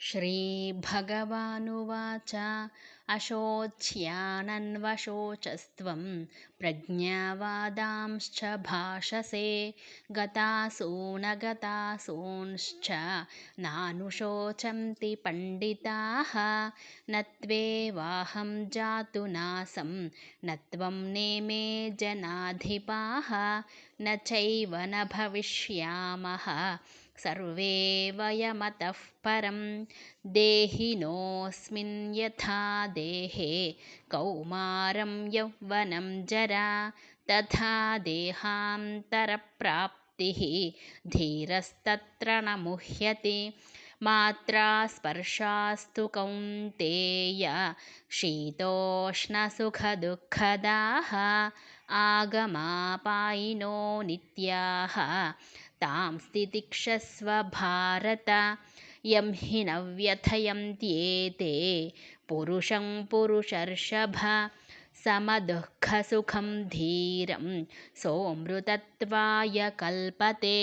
श्रीभगवानुवाच अशोच्यानन्वशोचस्त्वं प्रज्ञावादांश्च भाषसे गतासूनगतासूंश्च नानुशोचन्ति पण्डिताः न त्वेवाहं जातु नासं न त्वं नेमे जनाधिपाः न चैव न भविष्यामः सर्वे वयमतः परं देहिनोऽस्मिन् यथा देहे कौमारं यौवनं जरा तथा देहान्तरप्राप्तिः धीरस्तत्र न मुह्यते मात्रा स्पर्शास्तु कौन्तेय शीतोष्णसुखदुःखदाः आगमापायिनो नित्याः तां स्थितिक्षस्व भारत यं हि न व्यथयन्त्येते पुरुषं पुरुषर्षभ समदुःखसुखं धीरं सोऽमृतत्वाय कल्पते।